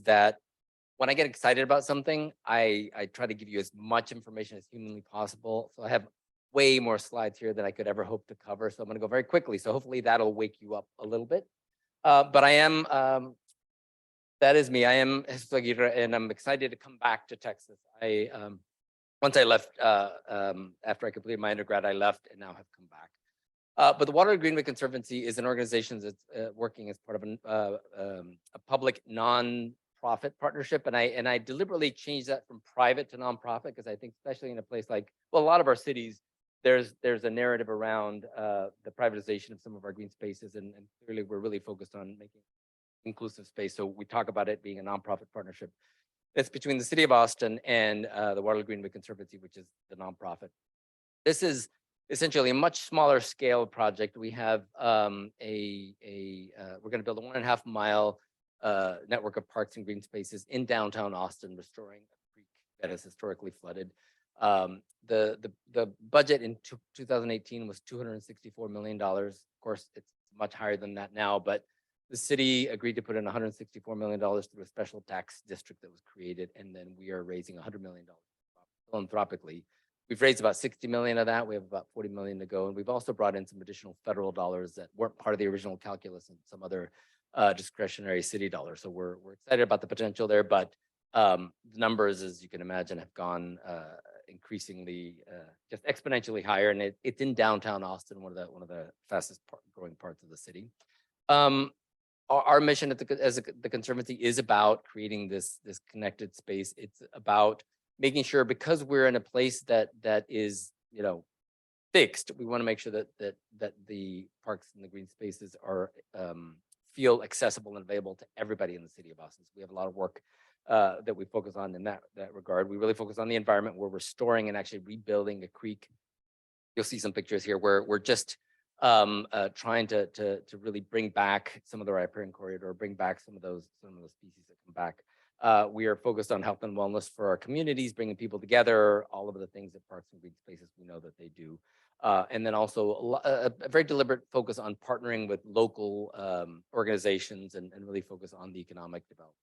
that when I get excited about something, I try to give you as much information as humanly possible. So I have way more slides here than I could ever hope to cover. So I'm going to go very quickly. So hopefully that'll wake you up a little bit. But I am, that is me. I am Jesu Aguirre, and I'm excited to come back to Texas. Once I left, after I completed my undergrad, I left and now have come back. But the Waterloo Greenway Conservancy is an organization that's working as part of a public non-profit partnership, and I deliberately changed that from private to nonprofit because I think, especially in a place like, well, a lot of our cities, there's a narrative around the privatization of some of our green spaces, and clearly we're really focused on making inclusive space. So we talk about it being a nonprofit partnership. It's between the city of Austin and the Waterloo Greenway Conservancy, which is the nonprofit. This is essentially a much smaller scale project. We have we're going to build a 1.5 mile network of parks and green spaces in downtown Austin, restoring a creek that is historically flooded. The budget in 2018 was $264 million. Of course, it's much higher than that now, but the city agreed to put in $164 million through a special tax district that was created, and then we are raising $100 million philanthropically. We've raised about 60 million of that. We have about 40 million to go. And we've also brought in some additional federal dollars that weren't part of the original calculus and some other discretionary city dollars. So we're excited about the potential there, but the numbers, as you can imagine, have gone increasingly just exponentially higher. And it's in downtown Austin, one of the fastest growing parts of the city. Our mission at the Conservancy is about creating this connected space. It's about making sure, because we're in a place that is, fixed, we want to make sure that the parks and the green spaces are feel accessible and available to everybody in the city of Austin. So we have a lot of work that we focus on in that regard. We really focus on the environment. We're restoring and actually rebuilding a creek. You'll see some pictures here where we're just trying to really bring back some of the riparian corridor, bring back some of those species that come back. We are focused on health and wellness for our communities, bringing people together, all of the things that parks and green spaces we know that they do. And then also a very deliberate focus on partnering with local organizations and really focus on the economic development.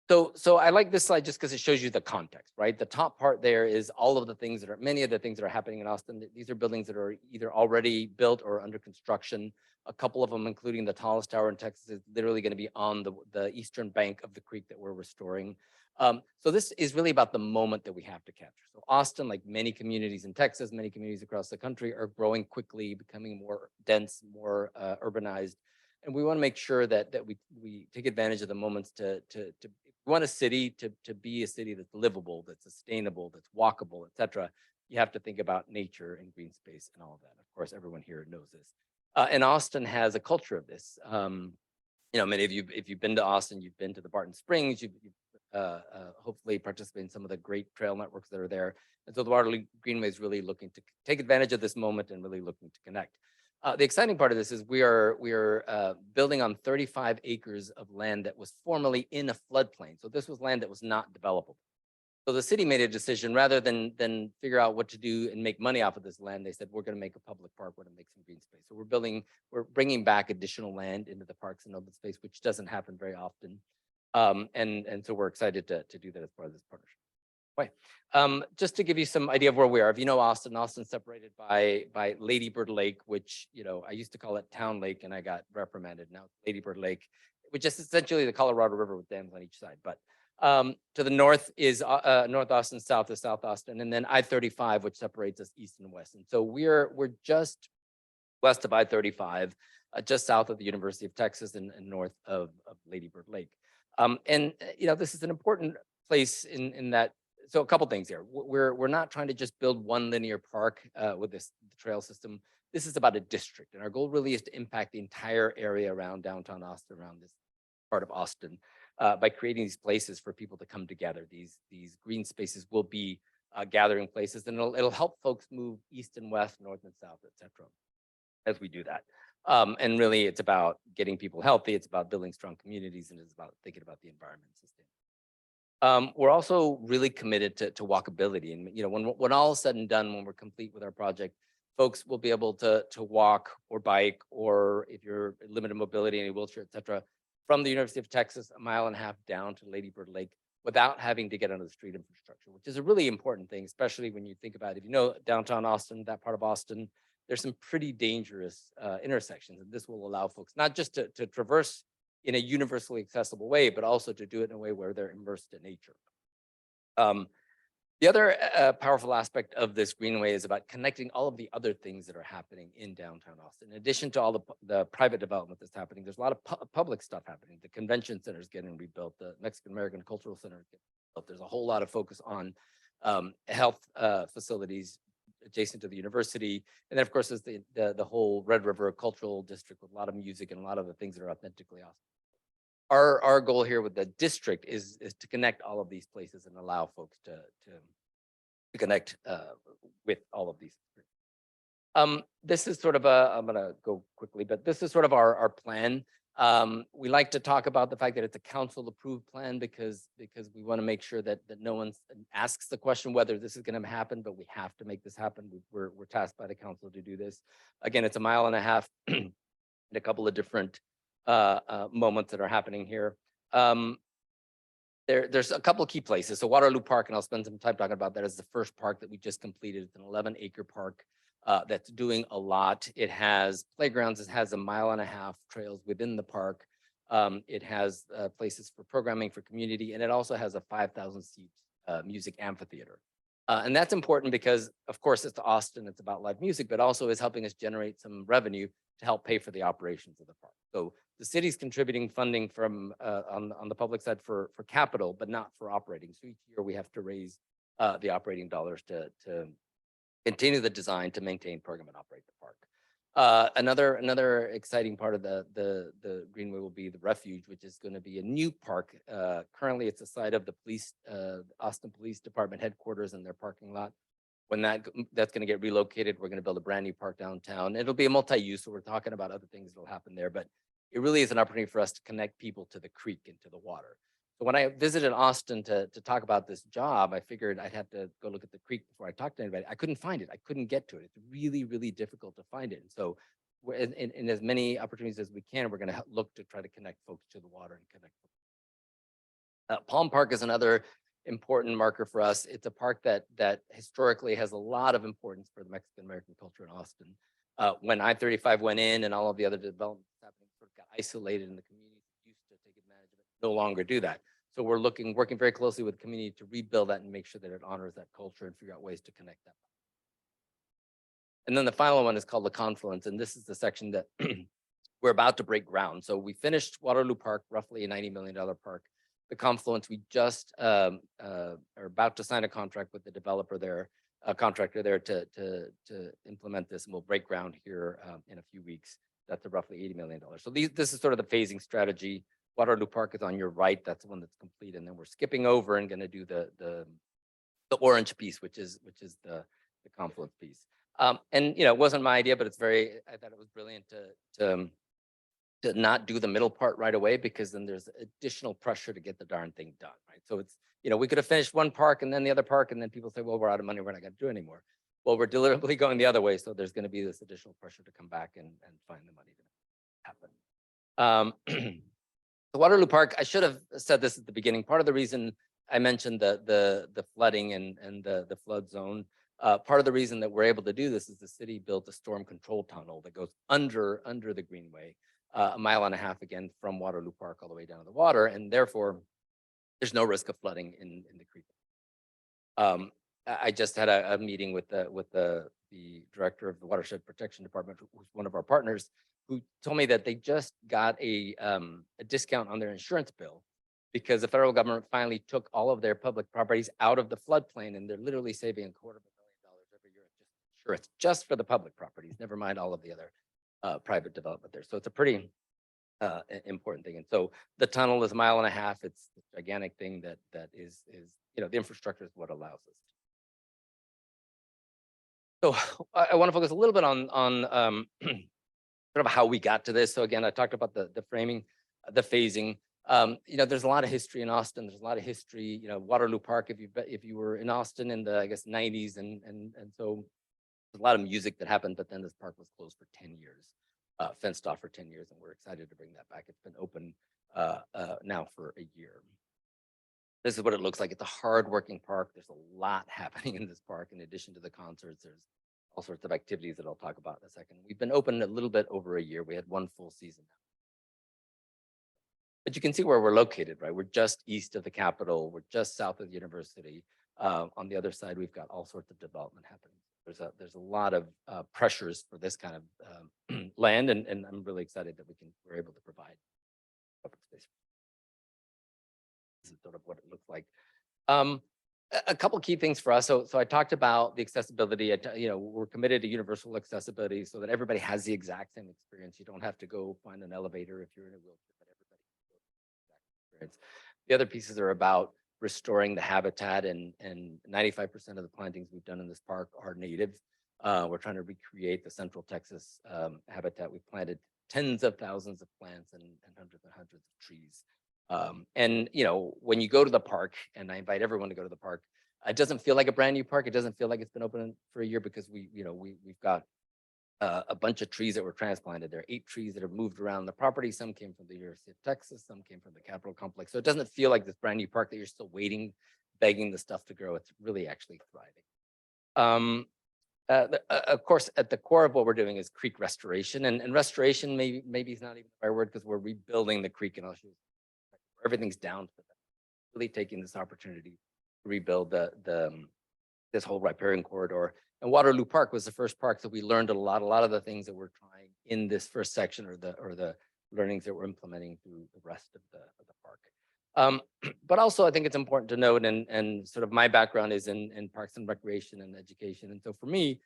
So I like this slide just because it shows you the context, right? The top part there is all of the things many of the things that are happening in Austin. These are buildings that are either already built or under construction. A couple of them, including the tallest tower in Texas, is literally going to be on the eastern bank of the creek that we're restoring. So this is really about the moment that we have to capture. So Austin, like many communities in Texas, many communities across the country, are growing quickly, becoming more dense, more urbanized. And we want to make sure that we take advantage of the moments to we want a city to be a city that's livable, that's sustainable, that's walkable, et cetera. You have to think about nature and green space and all of that. Of course, everyone here knows this. And Austin has a culture of this. Many of you, if you've been to Austin, you've been to the Barton Springs, you've hopefully participated in some of the great trail networks that are there. And so the Waterloo Greenway is really looking to take advantage of this moment and really looking to connect. The exciting part of this is we are building on 35 acres of land that was formerly in a floodplain. So this was land that was not developable. So the city made a decision, rather than figure out what to do and make money off of this land, they said, we're going to make a public park, we're going to make some green space. So we're bringing back additional land into the parks and open space, which doesn't happen very often. And so we're excited to do that as part of this partnership. Just to give you some idea of where we are, if you know Austin's separated by Lady Bird Lake, which, I used to call it Town Lake and I got reprimanded. Now it's Lady Bird Lake, which is essentially the Colorado River with dams on each side. But to the north is North Austin, south is South Austin, and then I-35, which separates us east and west. And so we're just west of I-35, just south of the University of Texas and north of Lady Bird Lake. This is an important place in that. So a couple things here. We're not trying to just build one linear park with the trail system. This is about a district, and our goal really is to impact the entire area around downtown Austin, around this part of Austin, by creating these places for people to come together. These green spaces will be gathering places, and it'll help folks move east and west, north and south, et cetera, as we do that. And really, it's about getting people healthy. It's about building strong communities, and it's about thinking about the environment and sustainability. We're also really committed to walkability. And when all is said and done, when we're complete with our project, folks will be able to walk or bike, or if you're limited mobility, any wheelchair, et cetera, from the University of Texas, 1.5 miles down to Lady Bird Lake without having to get onto the street infrastructure, which is a really important thing, especially when you think about it. If you know downtown Austin, that part of Austin, there's some pretty dangerous intersections, and this will allow folks not just to traverse in a universally accessible way, but also to do it in a way where they're immersed in nature. The other powerful aspect of this Greenway is about connecting all of the other things that are happening in downtown Austin. In addition to all the private development that's happening, there's a lot of public stuff happening. The convention center is getting rebuilt. The Mexican American Cultural Center is getting rebuilt. There's a whole lot of focus on health facilities adjacent to the university. And then, of course, there's the whole Red River Cultural District with a lot of music and a lot of the things that are authentically Austin. Our goal here with the district is to connect all of these places and allow folks to connect with all of these. This is sort of I'm gonna go quickly, but this is sort of our plan. We like to talk about the fact that it's a council approved plan because we want to make sure that no one asks the question whether this is going to happen, but we have to make this happen. We're tasked by the council to do this. Again, it's 1.5 miles and a couple of different moments that are happening here. There's a couple of key places. So Waterloo Park, and I'll spend some time talking about that, is the first park that we just completed. It's an 11-acre park that's doing a lot. It has playgrounds. It has 1.5 miles trails within the park. It has places for programming for community, and it also has a 5,000-seat music amphitheater. And that's important because, of course, it's Austin. It's about live music, but also is helping us generate some revenue to help pay for the operations of the park. So the city's contributing funding from on the public side for capital, but not for operating. So each year we have to raise the operating dollars to continue the design, to maintain, program, and operate the park. Another exciting part of the Greenway will be the refuge, which is going to be a new park. Currently, it's the site of the police, Austin Police Department headquarters and their parking lot. When that's going to get relocated, we're going to build a brand new park downtown. It'll be a multi-use, so we're talking about other things that'll happen there, but it really is an opportunity for us to connect people to the creek and to the water. So when I visited Austin to talk about this job, I figured I'd have to go look at the creek before I talked to anybody. I couldn't find it. I couldn't get to it. It's really, really difficult to find it. And so we're in as many opportunities as we can, we're going to look to try to connect folks to the water and connect. Palm Park is another important marker for us. It's a park that historically has a lot of importance for the Mexican American culture in Austin. When I-35 went in and all of the other developments happening sort of got isolated in the community that used to take advantage of it, no longer do that. So we're working very closely with the community to rebuild that and make sure that it honors that culture and figure out ways to connect that. And then the final one is called the Confluence, and this is the section that we're about to break ground. So we finished Waterloo Park, roughly a $90 million park. The Confluence, we just are about to sign a contract with the developer there, a contractor there to implement this, and we'll break ground here in a few weeks. That's a roughly $80 million. So this is sort of the phasing strategy. Waterloo Park is on your right. That's the one that's complete, and then we're skipping over and going to do the orange piece, which is the Confluence piece. And you know, it wasn't my idea, but I thought it was brilliant to not do the middle part right away, because then there's additional pressure to get the darn thing done, right? So it's, you know, we could have finished one park and then the other park, and then people say, well, we're out of money, we're not going to do it anymore. Well, we're deliberately going the other way, so there's going to be this additional pressure to come back and find the money to happen. The Waterloo Park, I should have said this at the beginning. Part of the reason I mentioned the flooding and the flood zone, part of the reason that we're able to do this is the city built a storm control tunnel that goes under the Greenway, 1.5 miles again from Waterloo Park all the way down to the water, and therefore there's no risk of flooding in the creek. I just had a meeting with the director of the Watershed Protection Department, who's one of our partners, who told me that they just got a discount on their insurance bill because the federal government finally took all of their public properties out of the floodplain, and they're literally saving $250,000 every year just insurance, just for the public properties, never mind all of the other private development there. So it's a pretty important thing. And so the tunnel is 1.5 miles. It's a gigantic thing that is, you know, the infrastructure is what allows us. So I want to focus a little bit on sort of how we got to this. So again, I talked about the framing, the phasing. You know, there's a lot of history in Austin. There's a lot of history. You know, Waterloo Park. If you were in Austin in the, I guess, 90s, and so There's a lot of music that happened, but then this park was closed for 10 years, fenced off for 10 years, and we're excited to bring that back. It's been open now for a year. This is what it looks like. It's a hard-working park. There's a lot happening in this park. In addition to the concerts, there's all sorts of activities that I'll talk about in a second. We've been open a little bit over a year. We had one full season. But you can see where we're located, right? We're just east of the Capitol. We're just south of the university. On the other side, we've got all sorts of development happening. There's a lot of pressures for this kind of land, and I'm really excited that we're able to provide open space. This is sort of what it looks like. A couple key things for us. So I talked about the accessibility. We're committed to universal accessibility so that everybody has the exact same experience. You don't have to go find an elevator if you're in a wheelchair, but everybody can go the exact experience. The other pieces are about restoring the habitat, and 95% of the plantings we've done in this park are native. We're trying to recreate the Central Texas habitat. We've planted tens of thousands of plants and hundreds of trees. And when you go to the park, and I invite everyone to go to the park, it doesn't feel like a brand new park. It doesn't feel like it's been open for a year because we've got a bunch of trees that were transplanted. There are 8 trees that have moved around the property. Some came from the University of Texas, some came from the Capitol complex. So it doesn't feel like this brand new park that you're still waiting, begging the stuff to grow. It's really actually thriving. Of course, at the core of what we're doing is creek restoration, and restoration maybe is not even the right word because we're rebuilding the creek, and I'll show you everything's down to them. Really taking this opportunity to rebuild this whole riparian corridor. And Waterloo Park was the first park that we learned a lot of the things that we're trying in this first section, or the learnings that we're implementing through the rest of the park. But also I think it's important to note, and sort of my background is in parks and recreation and education. And so for me,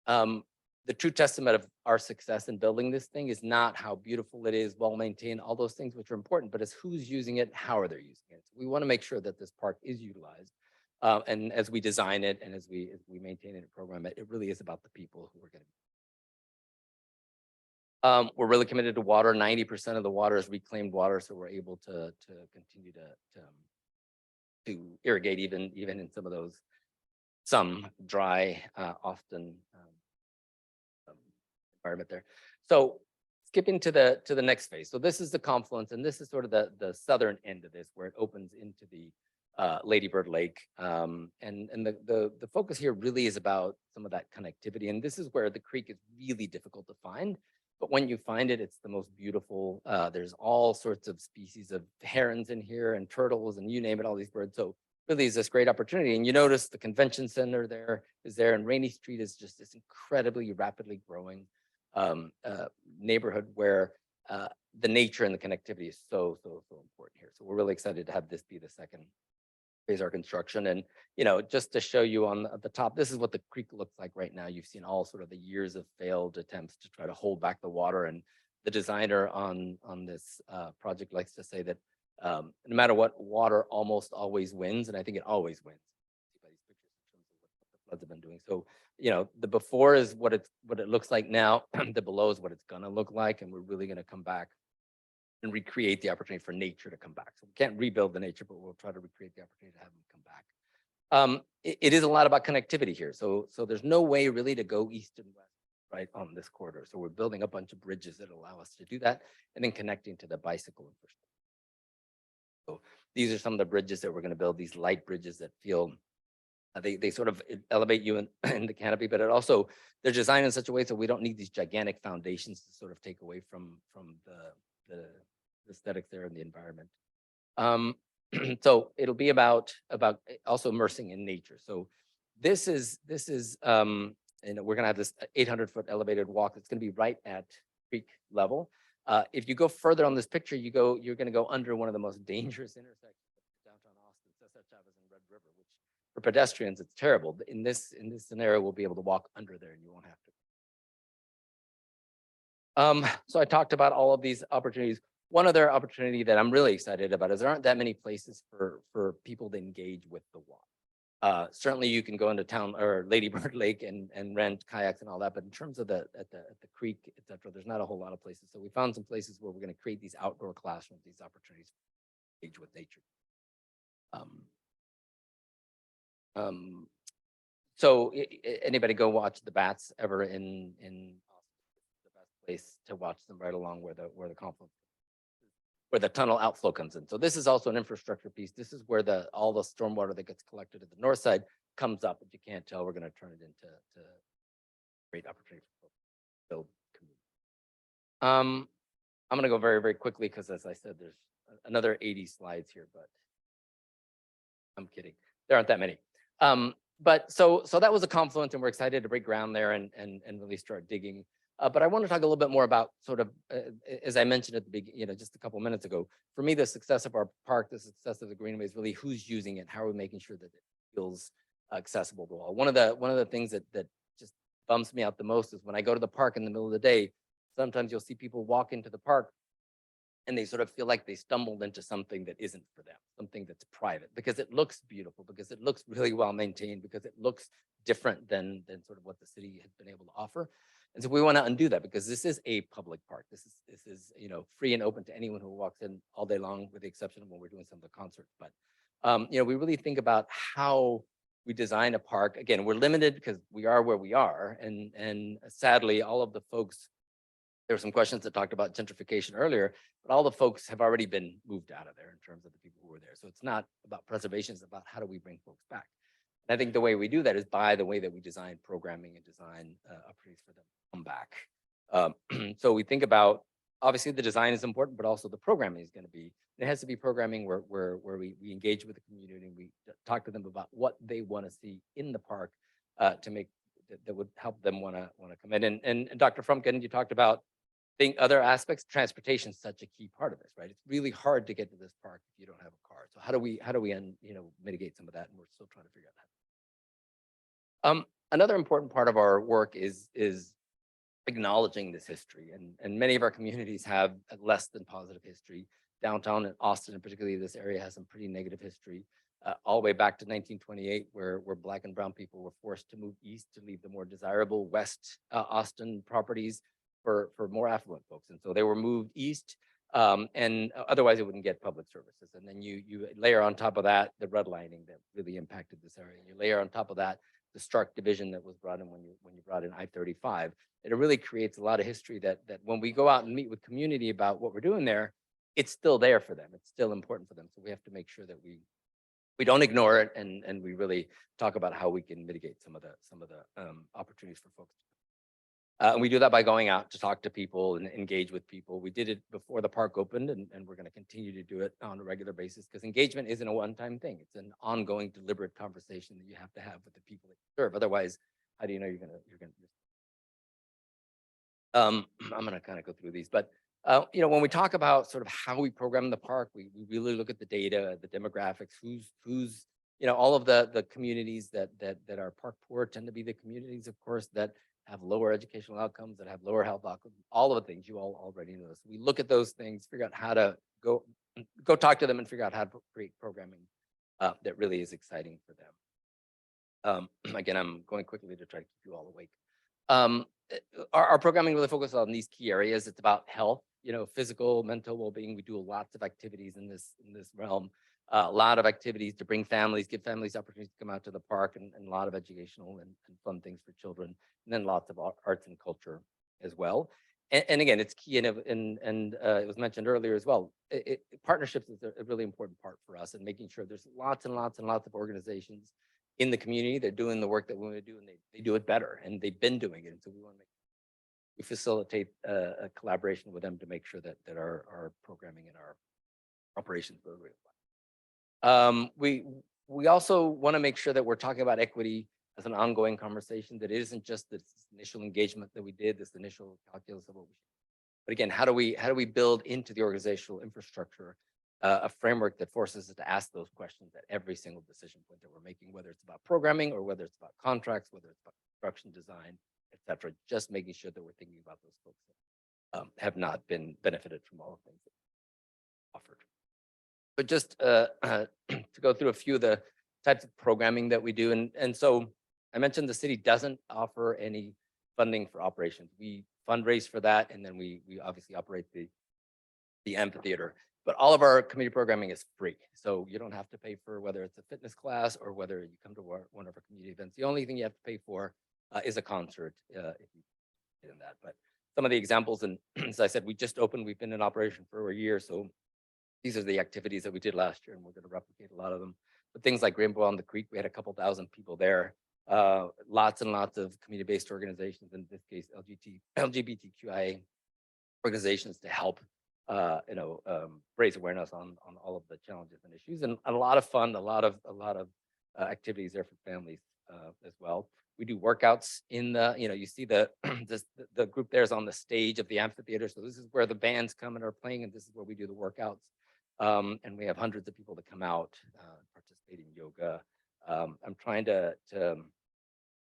the true testament of our success in building this thing is not how beautiful it is, well maintained, all those things which are important, but it's who's using it, how are they using it. So we want to make sure that this park is utilized. And as we design it and as we maintain it and program it, it really is about the people who are going to. We're really committed to water. 90% of the water is reclaimed water, so we're able to continue to irrigate even in some of those dry, often environment there. So skipping to the next phase. So this is the confluence, and this is sort of the southern end of this, where it opens into the Lady Bird Lake. And the focus here really is about some of that connectivity. And this is where the creek is really difficult to find. But when you find it, it's the most beautiful. There's all sorts of species of herons in here and turtles and you name it, all these birds. So really is this great opportunity. And you notice the convention center is there, and Rainey Street is just this incredibly rapidly growing neighborhood where the nature and the connectivity is so important here. So we're really excited to have this be the second phase of our construction. And just to show you on the top, this is what the creek looks like right now. You've seen all sort of the years of failed attempts to try to hold back the water, and the designer on this project likes to say that no matter what, water almost always wins, and I think it always wins. Floods have been doing. So, the before is what it looks like now. The below is what it's gonna look like, and we're really gonna come back and recreate the opportunity for nature to come back. So we can't rebuild the nature, but we'll try to recreate the opportunity to have them come back. It is a lot about connectivity here. So there's no way really to go east and west, right, on this corridor. So we're building a bunch of bridges that allow us to do that, and then connecting to the bicycle infrastructure. So these are some of the bridges that we're gonna build, these light bridges that feel they sort of elevate you in the canopy, but they're designed in such a way so we don't need these gigantic foundations to sort of take away from the aesthetics there in the environment. So it'll be about also immersing in nature. So this is we're gonna have this 800-foot elevated walk that's gonna be right at creek level. If you go further on this picture, you're gonna go under one of the most dangerous intersections of downtown Austin, Cesar Chavez and Red River, which for pedestrians, it's terrible. But in this scenario, we'll be able to walk under there and you won't have to. So I talked about all of these opportunities. One other opportunity that I'm really excited about is there aren't that many places for people to engage with the walk. Certainly you can go into town or Lady Bird Lake and rent kayaks and all that, but in terms of at the creek, et cetera, there's not a whole lot of places. So we found some places where we're going to create these outdoor classrooms, these opportunities to engage with nature. So anybody go watch the bats ever in Austin? It's the best place to watch them, right along where the confluence, where the tunnel outflow comes in. So this is also an infrastructure piece. This is where all the stormwater that gets collected at the north side comes up. If you can't tell, we're going to turn it into great opportunity for folks to build community. I'm going to go very, very quickly because, as I said, there's another 80 slides here, but I'm kidding. There aren't that many. But so that was a confluence, and we're excited to break ground there and really start digging. But I want to talk a little bit more about sort of, as I mentioned at the beginning, just a couple of minutes ago. For me, the success of our park, the success of the Greenway is really who's using it. How are we making sure that it feels accessible to all? One of the things that just bums me out the most is when I go to the park in the middle of the day. Sometimes you'll see people walk into the park and they sort of feel like they stumbled into something that isn't for them, something that's private, because it looks beautiful, because it looks really well maintained, because it looks different than sort of what the city has been able to offer. And so we want to undo that, because this is a public park. This is free and open to anyone who walks in all day long, with the exception of when we're doing some of the concerts. But we really think about how we design a park. Again, we're limited because we are where we are, and sadly, all of the folks. There were some questions that talked about gentrification earlier, but all the folks have already been moved out of there in terms of the people who were there. So it's not about preservation, it's about how do we bring folks back. And I think the way we do that is by the way that we design programming and design opportunities for them to come back. So we think about, obviously the design is important, but also the programming is going to be, it has to be programming where we engage with the community and we talk to them about what they want to see in the park to make that would help them want to come in. And Dr. Frumkin, you talked about other aspects. Transportation is such a key part of this, right? It's really hard to get to this park if you don't have a car. So how do we mitigate some of that? And we're still trying to figure out that. Another important part of our work is acknowledging this history, and many of our communities have less than positive history. Downtown in Austin, and particularly this area, has some pretty negative history. All the way back to 1928, where Black and brown people were forced to move east to leave the more desirable West Austin properties for more affluent folks. And so they were moved east, and otherwise it wouldn't get public services. And then you layer on top of that the redlining that really impacted this area. And you layer on top of that the stark division that was brought in when you brought in I-35. It really creates a lot of history that when we go out and meet with community about what we're doing there, it's still there for them. It's still important for them. So we have to make sure that we don't ignore it, and we really talk about how we can mitigate some of the opportunities for folks. And we do that by going out to talk to people and engage with people. We did it before the park opened, and we're going to continue to do it on a regular basis, because engagement isn't a one-time thing. It's an ongoing, deliberate conversation that you have to have with the people that you serve. Otherwise, how do you know you're going to I'm going to kind of go through these, but when we talk about sort of how we program the park, we really look at the data, the demographics, who's all of the communities that are park poor tend to be the communities, of course, that have lower educational outcomes, that have lower health outcomes, all of the things you all already know. So we look at those things, figure out how to go talk to them and figure out how to create programming that really is exciting for them. Again, I'm going quickly to try to keep you all awake. Our programming really focuses on these key areas. It's about health, physical, mental well-being. We do lots of activities in this realm. A lot of activities to bring families, give families opportunities to come out to the park, and a lot of educational and fun things for children. And then lots of arts and culture as well. And again, it's key, and it was mentioned earlier as well. Partnerships is a really important part for us, and making sure there's lots and lots and lots of organizations in the community. They're doing the work that we want to do, and they do it better, and they've been doing it. And so we facilitate a collaboration with them to make sure that our programming and our operations go really well. We also want to make sure that we're talking about equity as an ongoing conversation, that it isn't just this initial engagement that we did, this initial calculus of what we should. But again, how do we build into the organizational infrastructure a framework that forces us to ask those questions at every single decision point that we're making, whether it's about programming or whether it's about contracts, whether it's about construction design, et cetera, just making sure that we're thinking about those folks that have not been benefited from all the things that offered. But just to go through a few of the types of programming that we do. And so I mentioned the city doesn't offer any funding for operations. We fundraise for that, and then we obviously operate the amphitheater. But all of our community programming is free. So you don't have to pay for whether it's a fitness class or whether you come to one of our community events. The only thing you have to pay for is a concert if you get in that. But some of the examples, and as I said, we just opened, we've been in operation for a year. So these are the activities that we did last year, and we're going to replicate a lot of them. But things like Rainbow on the Creek, we had a couple thousand people there. Lots and lots of community-based organizations, in this case, LGBTQIA organizations to help raise awareness on all of the challenges and issues, and a lot of fun, a lot of activities there for families as well. We do workouts in the, you see the the group there is on the stage of the amphitheater. So this is where the bands come and are playing, and this is where we do the workouts. And we have hundreds of people that come out, participate in yoga. I'm trying to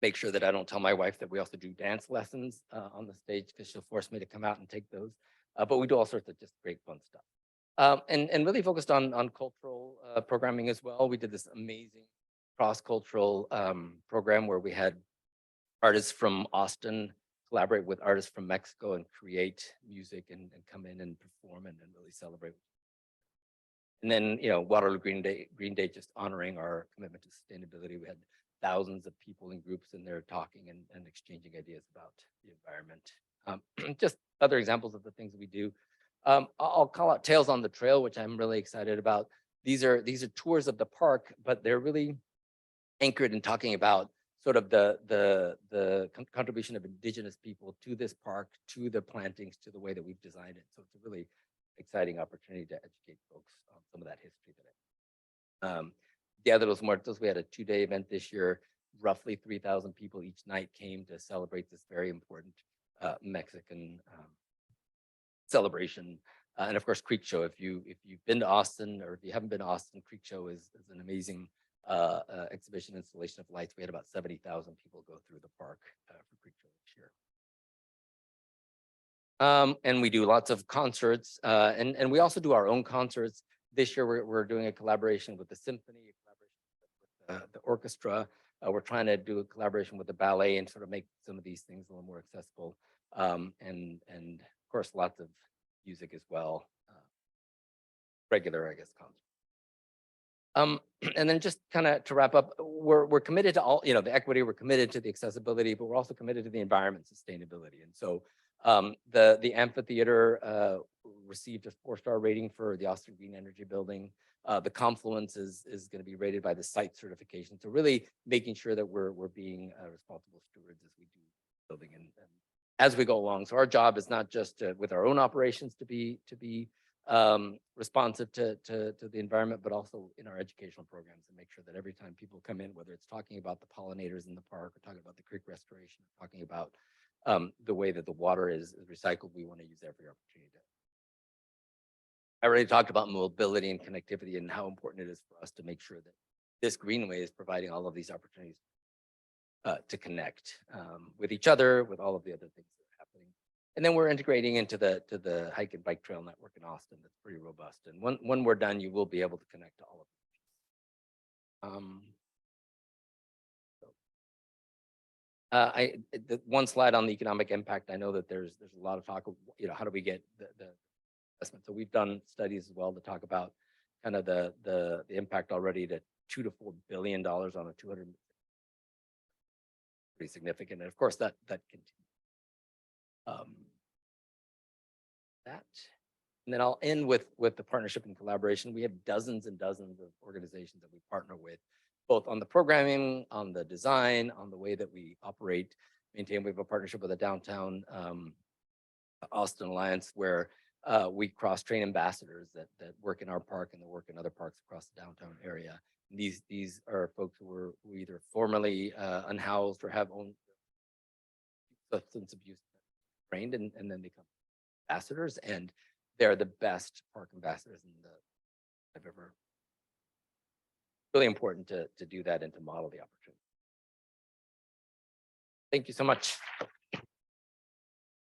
make sure that I don't tell my wife that we also do dance lessons on the stage, because she'll force me to come out and take those. But we do all sorts of just great fun stuff. And really focused on cultural programming as well. We did this amazing cross-cultural program where we had artists from Austin collaborate with artists from Mexico and create music and come in and perform and really celebrate. And then, Waterloo Green Day, just honoring our commitment to sustainability. We had thousands of people in groups in there talking and exchanging ideas about the environment. Just other examples of the things we do. I'll call out Tales on the Trail, which I'm really excited about. These are tours of the park, but they're really anchored in talking about sort of the contribution of indigenous people to this park, to the plantings, to the way that we've designed it. So it's a really exciting opportunity to educate folks on some of that history today. Dia de los Muertos, we had a 2-day event this year. Roughly 3,000 people each night came to celebrate this very important Mexican celebration. And of course, Creek Show. If you've been to Austin, or if you haven't been to Austin, Creek Show is an amazing exhibition installation of lights. We had about 70,000 people go through the park for Creek Show this year. And we do lots of concerts, and we also do our own concerts. This year, we're doing a collaboration with the symphony, a collaboration with the orchestra. We're trying to do a collaboration with the ballet and sort of make some of these things a little more accessible. And of course, lots of music as well. Regular, I guess, concerts. And then just kind of to wrap up, we're committed to all, the equity, we're committed to the accessibility, but we're also committed to the environment sustainability. And so the amphitheater received a 4-star rating for the Austin Green Energy Building. The Confluence is going to be rated by the site certification. So really making sure that we're being responsible stewards as we do building and as we go along. So our job is not just with our own operations to be responsive to the environment, but also in our educational programs, and make sure that every time people come in, whether it's talking about the pollinators in the park, or talking about the creek restoration, or talking about the way that the water is recycled, we want to use every opportunity to. I already talked about mobility and connectivity and how important it is for us to make sure that this Greenway is providing all of these opportunities to connect with each other, with all of the other things that are happening. And then we're integrating into the hike and bike trail network in Austin. That's pretty robust. And when we're done, you will be able to connect to all of them. The one slide on the economic impact. I know that there's a lot of talk of, how do we get the investment? So we've done studies as well to talk about kind of the impact already to $2 to $4 billion on a 200. Pretty significant, and of course that continues. And then I'll end with the partnership and collaboration. We have dozens and dozens of organizations that we partner with, both on the programming, on the design, on the way that we operate, maintain. We have a partnership with the Downtown Austin Alliance, where we cross-train ambassadors that work in our park and that work in other parks across the downtown area. And these are folks who were either formerly unhoused or have own substance abuse trained, and then they become ambassadors, and they're the best park ambassadors I've ever. Really important to do that and to model the opportunity. Thank you so much.